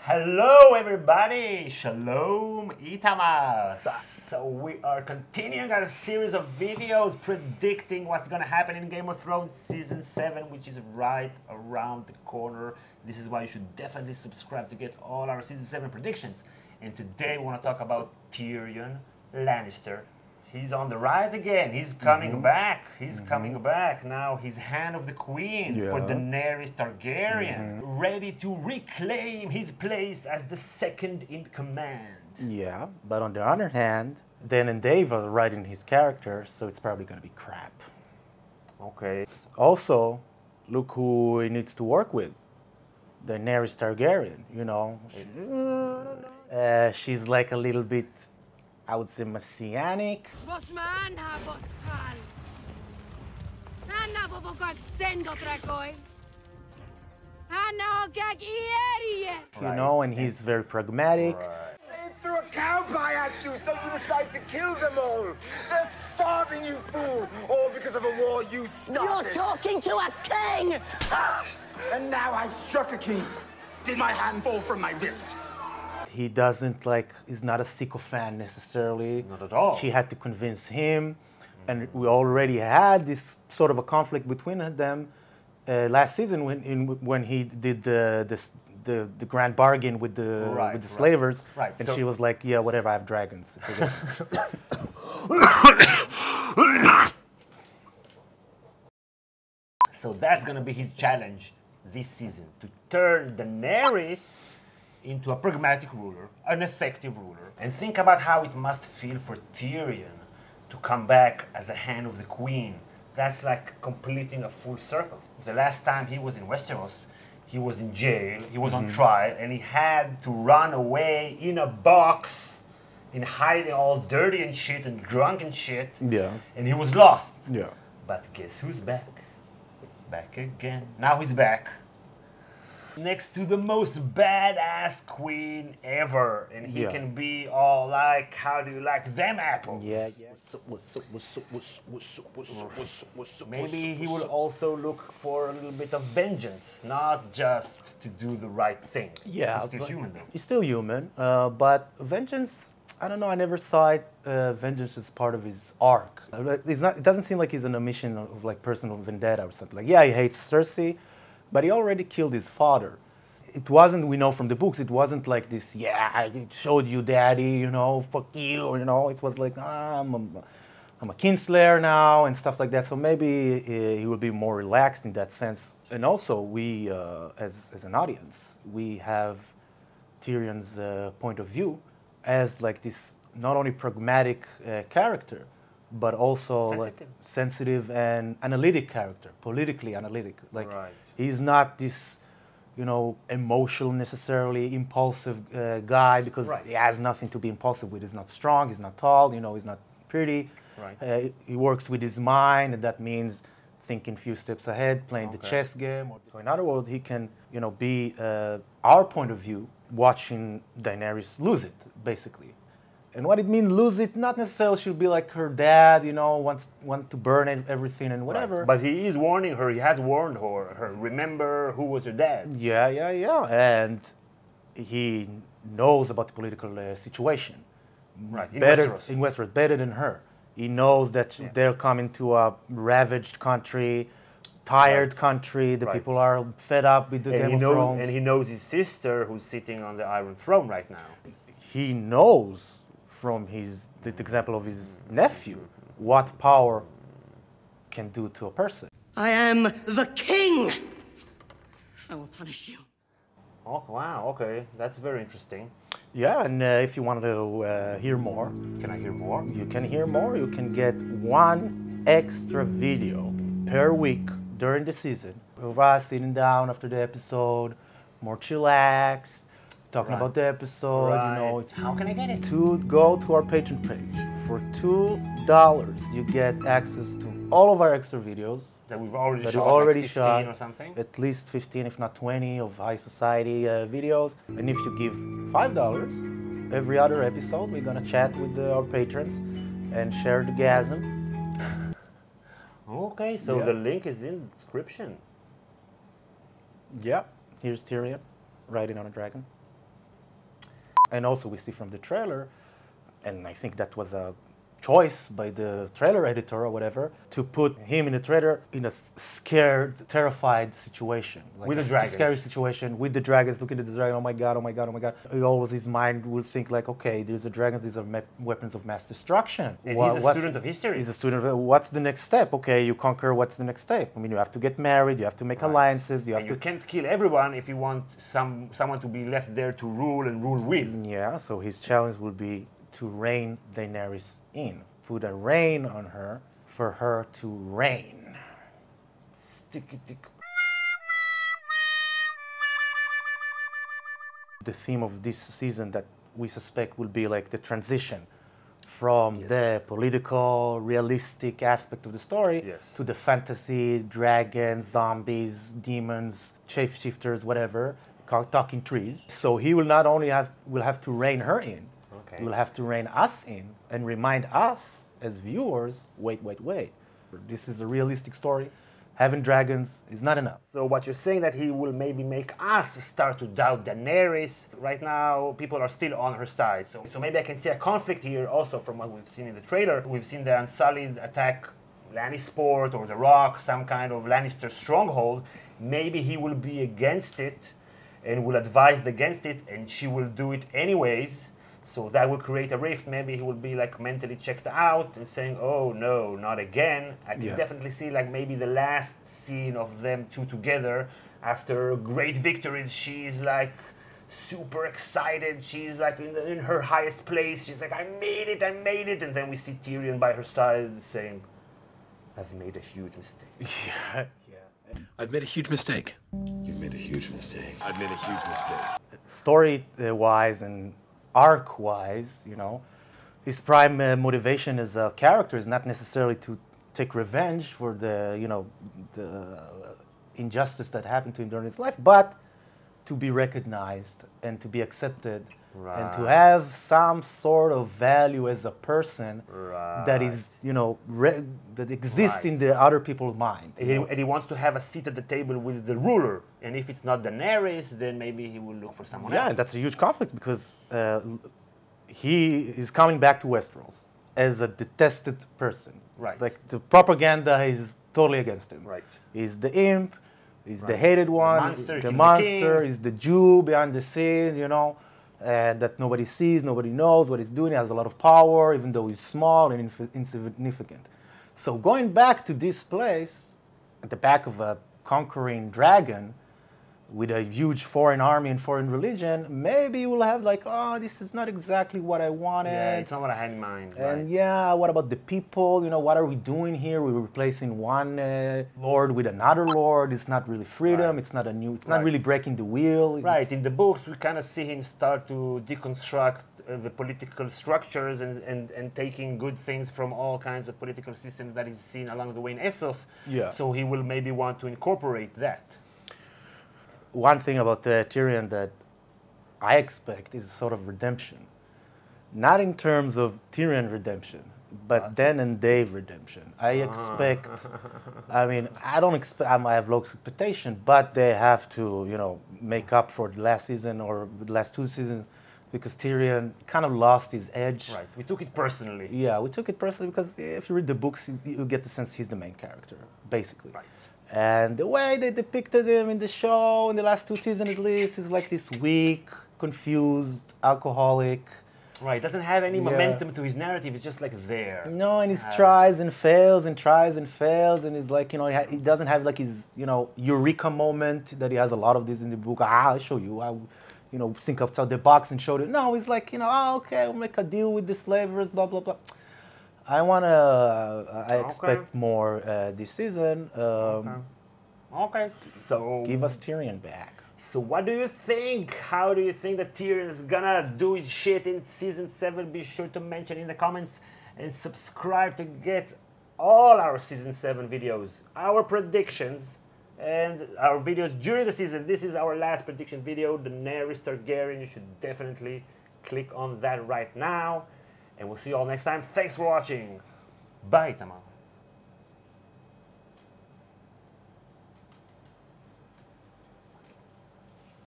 Hello everybody! Shalom, Itamar! So we are continuing our series of videos predicting what's gonna happen in Game of Thrones Season 7, which is right around the corner. This is why you should definitely subscribe to get all our Season 7 predictions. And today we wanna talk about Tyrion Lannister. He's on the rise again. He's coming back. He's coming back. Now he's Hand of the Queen for Daenerys Targaryen, ready to reclaim his place as the second in command. Yeah, but on the other hand, Dan and Dave are writing his character, so it's probably going to be crap. Okay. Also, look who he needs to work with. Daenerys Targaryen, you know. She's like a little bit, I would say, messianic. You know, and he's very pragmatic. They threw a cow pie at you, so you decide to kill them all. They're starving, you fool, all because of a war you started. You're talking to a king! And now I've struck a king. Did my hand fall from my wrist? He doesn't like, he's not a sycophant necessarily. Not at all. She had to convince him. And we already had this sort of a conflict between them last season when he did the grand bargain with the slavers. Right. And she was like, yeah, whatever, I have dragons. So that's gonna be his challenge this season, to turn Daenerys into a pragmatic ruler, an effective ruler. And think about how it must feel for Tyrion to come back as a Hand of the Queen. That's like completing a full circle. The last time he was in Westeros, he was in jail, he was on trial, and he had to run away in a box, in hiding, all dirty and shit and drunk and shit. Yeah. And he was lost. Yeah. But guess who's back? Back again. Now he's back. Next to the most badass queen ever. And he can be all like, how do you like them apples? Yeah. Maybe he will also look for a little bit of vengeance, not just to do the right thing. Yeah. He's still human though. He's still human, but vengeance, I don't know, I never saw it, vengeance as part of his arc. It doesn't seem like he's on a mission of like personal vendetta or something. Like, yeah, he hates Cersei, but he already killed his father. It wasn't, we know from the books, it wasn't like this, yeah, I showed you daddy, you know, fuck you, you know. It was like, I'm a kinslayer now and stuff like that. So maybe he will be more relaxed in that sense. And also, we, as an audience, we have Tyrion's point of view as like this not only pragmatic character, but also like sensitive and analytic character, politically analytic. Like he's not this, you know, emotional necessarily, impulsive guy, because he has nothing to be impulsive with. He's not strong, he's not tall, you know, he's not pretty. He works with his mind, and that means thinking a few steps ahead, playing the chess game. So in other words, he can, you know, be our point of view, watching Daenerys lose it, basically. And what it means, lose it, not necessarily she'll be like her dad, you know, want to burn everything and whatever. But he is warning her, he has warned her, remember who was your dad. Yeah. And he knows about the political situation. Right, in Westeros. In Westeros, better than her. He knows that they're coming to a ravaged country, tired country, the people are fed up with the Game of Thrones. And he knows his sister who's sitting on the Iron Throne right now. He knows from the example of his nephew what power can do to a person. I am the king! I will punish you. Oh, wow, okay. That's very interesting. Yeah, and if you want to hear more... Can I hear more? You can hear more. You can get one extra video per week during the season of us sitting down after the episode, more chillaxed, talking about the episode, you know. How can I get it? To go to our Patreon page. For $2, you get access to all of our extra videos. That we've already shot, like 15 or something? At least 15, if not 20, of high society videos. And if you give $5, every other episode, we're gonna chat with our patrons and share the gasm. Okay, so the link is in the description. Yeah, here's Tyrion riding on a dragon. And also we see from the trailer, and I think that was a choice by the trailer editor or whatever, to put him in the trailer in a scared, terrified situation. Like with the a dragons. Scary situation, with the dragons, looking at the dragon, oh my god, oh my god, oh my god. Always his mind will think like, okay, there's the dragons, these are weapons of mass destruction. And he's a student of history. He's a student of, what's the next step? Okay, you conquer, what's the next step? I mean, you have to get married, you have to make alliances, you have and to... you can't kill everyone if you want someone to be left there to rule and rule with. Yeah, so his challenge will be to rein Daenerys in. Put a rein on her for her to reign. Sticky tick. The theme of this season that we suspect will be like the transition from the political, realistic aspect of the story to the fantasy, dragons, zombies, demons, shapeshifters, whatever, talking trees. So he will not only have to rein her in, he will have to rein us in and remind us as viewers, wait. This is a realistic story. Having dragons is not enough. So what you're saying that he will maybe make us start to doubt Daenerys. Right now, people are still on her side. So maybe I can see a conflict here also from what we've seen in the trailer. We've seen the Unsullied attack Lannisport or the Rock, some kind of Lannister stronghold. Maybe he will be against it and will advise against it, and she will do it anyways. So that will create a rift. Maybe he will be like mentally checked out and saying, oh no, not again. I can definitely see like maybe the last scene of them two together after great victories. She's like super excited. She's like in her highest place. She's like, I made it. And then we see Tyrion by her side saying, I've made a huge mistake. I've made a huge mistake. You've made a huge mistake. I've made a huge mistake. Story-wise and arc-wise, you know, his prime motivation as a character is not necessarily to take revenge for the, you know, the injustice that happened to him during his life, but to be recognized and to be accepted and to have some sort of value as a person that is, you know, that exists in the other people's mind. And he wants to have a seat at the table with the ruler. And if it's not Daenerys, then maybe he will look for someone else. Yeah, and that's a huge conflict because he is coming back to Westeros as a detested person. Right. Like the propaganda is totally against him. Right. He's the imp. He's the hated one, the king monster, he's the Jew behind the scene, you know, that nobody sees, nobody knows what he's doing. He has a lot of power, even though he's small and insignificant. So going back to this place, at the back of a conquering dragon, with a huge foreign army and foreign religion, maybe we'll have like, oh, this is not exactly what I wanted. Yeah, it's not what I had in mind. And yeah, what about the people? You know, what are we doing here? We're replacing one lord with another lord. It's not really freedom. It's not a new. It's not really breaking the wheel. Right. In the books, we kind of see him start to deconstruct the political structures and taking good things from all kinds of political systems that he's seen along the way in Essos. Yeah. So he will maybe want to incorporate that. One thing about Tyrion that I expect is a sort of redemption. Not in terms of Tyrion redemption, but Dan and Dave redemption. I expect, I mean, I don't expect, I have low expectation, but they have to, you know, make up for the last season or the last two seasons because Tyrion kind of lost his edge. Right, we took it personally. Yeah, we took it personally because if you read the books, you get the sense he's the main character, basically. Right. And the way they depicted him in the show, in the last two seasons at least, is like this weak, confused, alcoholic. Right, doesn't have any momentum to his narrative, it's just like there. No, and he tries and fails and tries and fails, and he's like, you know, he doesn't have like his, you know, eureka moment that he has a lot of this in the book. I'll show you. You know, think outside the box and show it. No, he's like, you know, oh, okay, I'll make a deal with the slavers, blah, blah, blah. I expect more this season. Okay, so give us Tyrion back. So what do you think? How do you think that Tyrion is gonna do his shit in season 7? Be sure to mention in the comments and subscribe to get all our season 7 videos, our predictions, and our videos during the season. This is our last prediction video, Daenerys Targaryen. You should definitely click on that right now. And we'll see you all next time. Thanks for watching. Bye, Itamar.